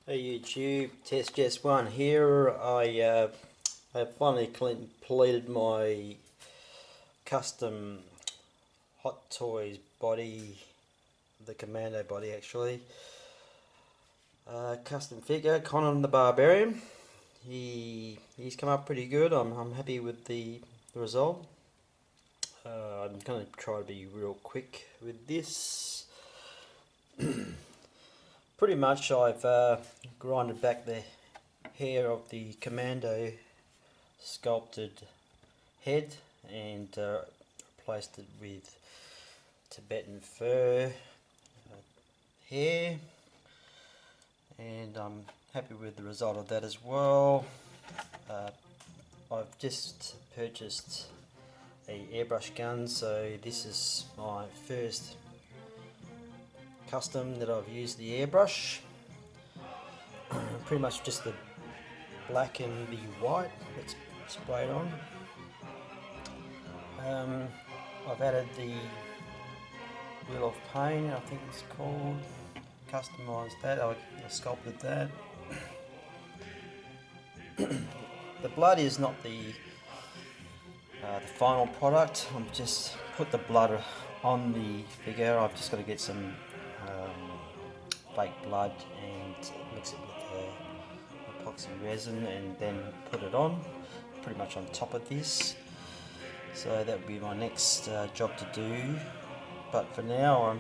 Hey YouTube, tessjess1 here. I finally completed my custom HotToys body, the Commando body actually. Custom figure, Conan the Barbarian. He's come up pretty good. I'm happy with the result. I'm going to try to be real quick with this. Pretty much I've grinded back the hair of the Commando sculpted head and replaced it with Tibetan fur hair, and I'm happy with the result of that as well. I've just purchased a airbrush gun, so this is my first custom that I've used the airbrush. Pretty much just the black and the white that's sprayed on. I've added the Wheel of Pain, I think it's called, customised that, I sculpted that. The blood is not the final product. I'm just put the blood on the figure. I've just got to get some fake blood and mix it with epoxy resin and then put it on, pretty much on top of this. So that would be my next job to do, but for now I'm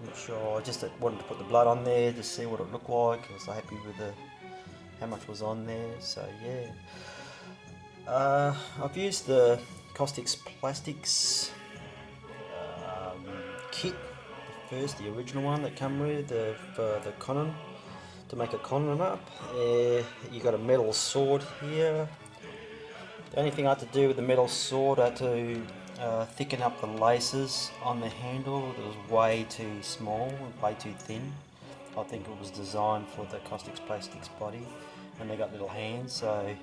not sure. I just wanted to put the blood on there to see what it looked like. I was happy with how much was on there, so yeah. I've used the Kaustics Plastiks kit, the original one that come with for the Conan, to make a Conan up. You got a metal sword here. The only thing I had to do with the metal sword, I had to thicken up the laces on the handle. It was way too small, way too thin. I think it was designed for the Kaustics Plastiks body, and they got little hands, so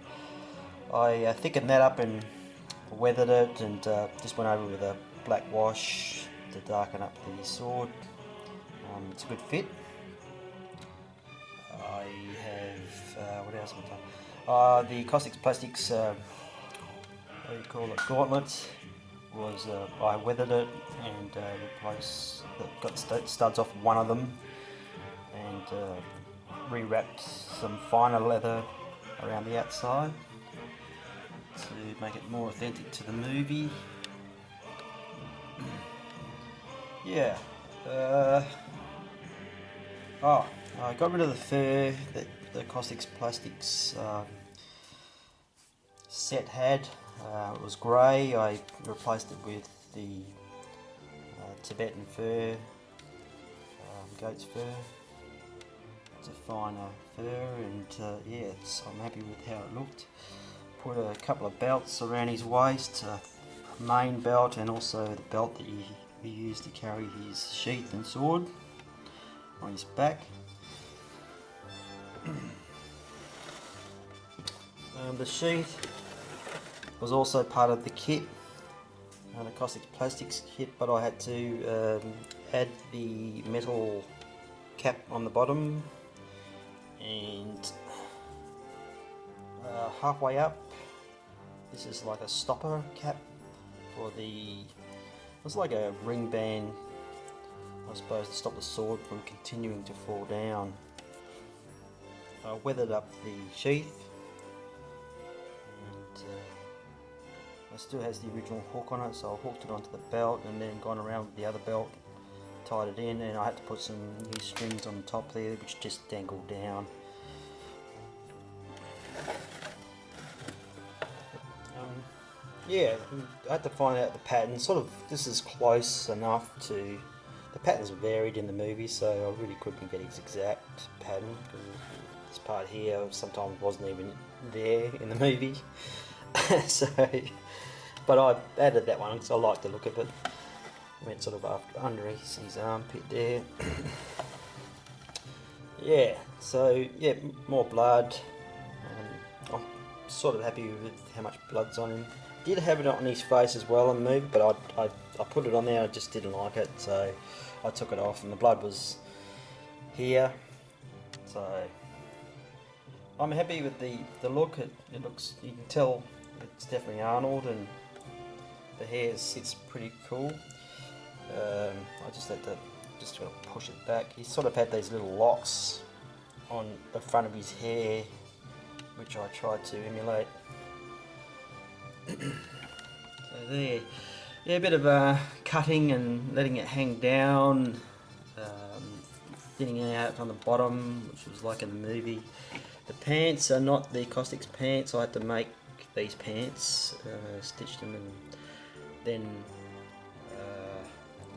I thickened that up and weathered it, and just went over with a black wash to darken up the sword. It's a good fit. I have, what else have I done? The Kaustics Plastiks, what do you call it, gauntlet, was, I weathered it and replaced, got studs off one of them, and rewrapped some finer leather around the outside to make it more authentic to the movie. Yeah. I got rid of the fur that the Kaustics Plastiks set had. It was grey. I replaced it with the Tibetan fur, goat's fur. It's a finer fur, and yeah, I'm happy with how it looked. Put a couple of belts around his waist, a main belt, and also the belt that he used to carry his sheath and sword on his back. The sheath was also part of the kit, the Kaustics Plastiks kit, but I had to add the metal cap on the bottom, and halfway up, this is like a stopper cap for it's like a ring band, I suppose, to stop the sword from continuing to fall down. I weathered up the sheath, and it still has the original hook on it, so I hooked it onto the belt and then gone around with the other belt, tied it in, and I had to put some new strings on the top there which just dangled down. Yeah, I had to find out the pattern. Sort of, this is close enough to, the pattern's varied in the movie, so I really couldn't get his exact pattern, because this part here sometimes wasn't even there in the movie. So, but I added that one because I like the look of it. Went sort of under his armpit there. Yeah, so yeah, more blood. I'm sort of happy with how much blood's on him. Did have it on his face as well in the movie, but I put it on there, I just didn't like it, so I took it off, and the blood was here, so I'm happy with the look. It looks, you can tell it's definitely Arnold, and the hair sits pretty cool. I just had to push it back. He sort of had these little locks on the front of his hair, which I tried to emulate. So there, yeah, a bit of cutting and letting it hang down, thinning it out on the bottom, which was like in the movie. The pants are not the Kaustics pants. I had to make these pants, stitched them, and then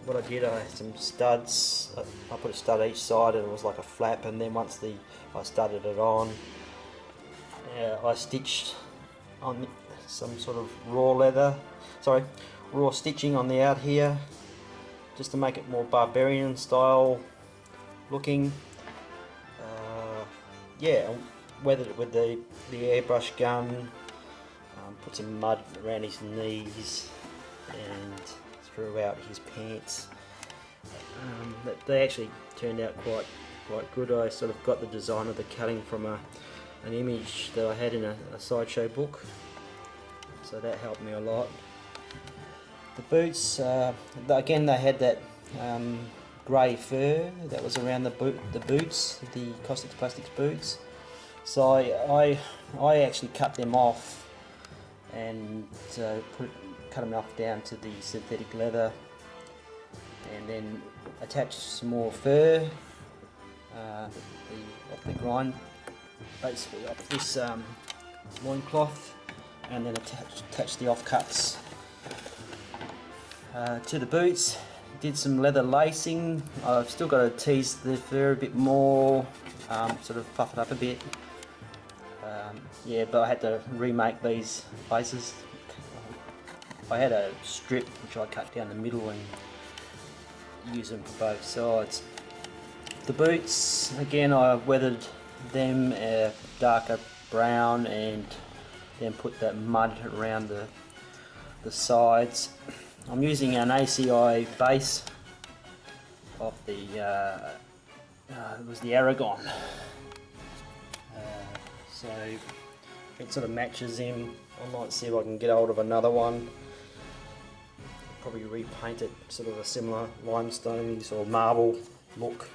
what I did, I had some studs. I put a stud each side, and it was like a flap. And then once I studded it on, I stitched on some sort of raw stitching on the out here, just to make it more barbarian style looking. Yeah, weathered it with the airbrush gun. Put some mud around his knees and throughout his pants. But they actually turned out quite good. I sort of got the design of the cutting from an image that I had in a sideshow book, so that helped me a lot. The boots, again, they had that grey fur that was around the boots, the Kaustics Plastiks boots. So I actually cut them off and cut them off down to the synthetic leather, and then attach some more fur off the grind, basically off this loincloth, and then attach the offcuts to the boots. Did some leather lacing. I've still got to tease the fur a bit more, sort of puff it up a bit. Yeah, but I had to remake these bases. I had a strip which I cut down the middle and use them for both sides. The boots, again, I weathered them darker brown, and then put that mud around the sides. I'm using an ACI base of the it was the Aragon, so it sort of matches him. I might see if I can get hold of another one, probably repaint it sort of a similar limestone or marble look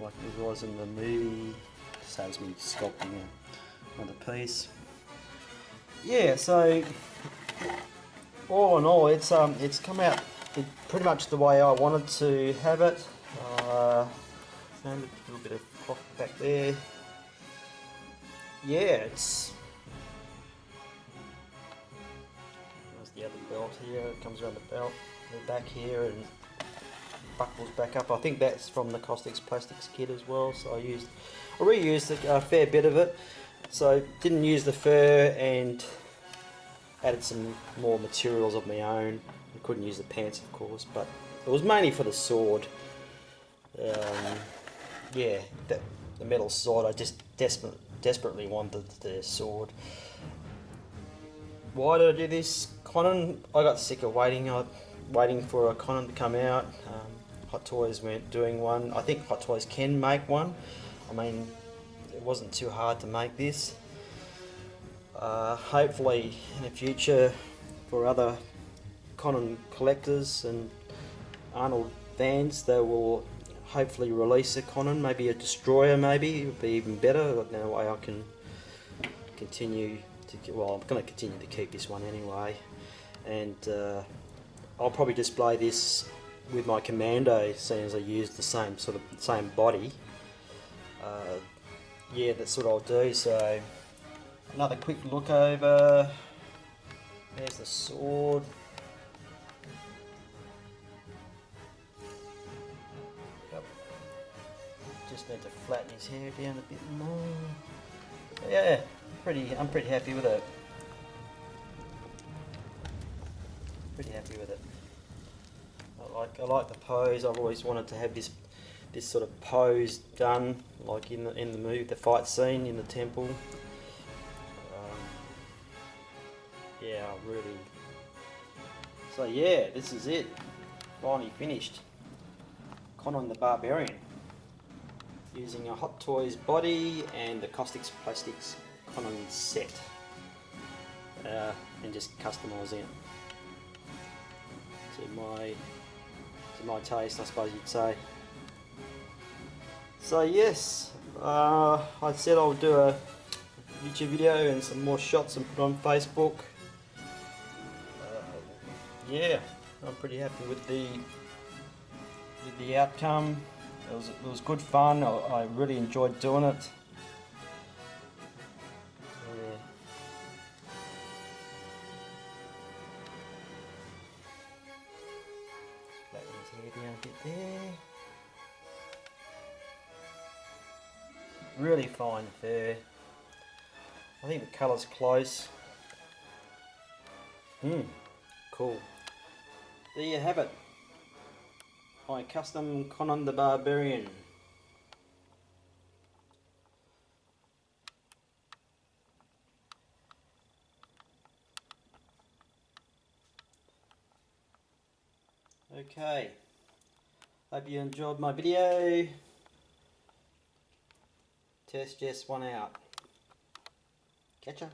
like it was in the movie. Saves me sculpting another piece. Yeah, so all in all, it's come out pretty much the way I wanted to have it. A little bit of cloth back there. Yeah, there's the other belt here. It comes around the belt, the back here, and buckles back up. I think that's from the Kaustics Plastiks kit as well. So I reused a fair bit of it. So didn't use the fur and added some more materials of my own. I couldn't use the pants, of course, but it was mainly for the sword. Yeah, the metal sword. I just desperately wanted the sword. Why did I do this Conan? I got sick of waiting for a Conan to come out. HotToys weren't doing one. I think HotToys can make one. I mean, it wasn't too hard to make this. Hopefully in the future, for other Conan collectors and Arnold fans, they will hopefully release a Conan, maybe a destroyer. Maybe it would be even better. That way I can continue to, well, I'm going to continue to keep this one anyway, and I'll probably display this with my Commando, seeing as I used the same body. Yeah, that's what I'll do. So another quick look over. There's the sword. Yep. Just need to flatten his hair down a bit more. But yeah, I'm pretty happy with it. Pretty happy with it. I like the pose. I've always wanted to have this sort of pose done, like in the movie, the fight scene in the temple. Yeah, really. So yeah, this is it. Finally finished. Conan the Barbarian. using a HotToys body and the Kaustics Plastiks Conan set, and just customising it to my taste, I suppose you'd say. So yes, I said I'll do a YouTube video and some more shots and put on Facebook. Yeah, I'm pretty happy with the outcome. It was good fun. I really enjoyed doing it. Yeah. Flatten his hair down a bit there. Really fine fur. I think the colour's close. Cool. There you have it. My custom Conan the Barbarian. Okay. Hope you enjoyed my video. tessjess1 out. Catch ya.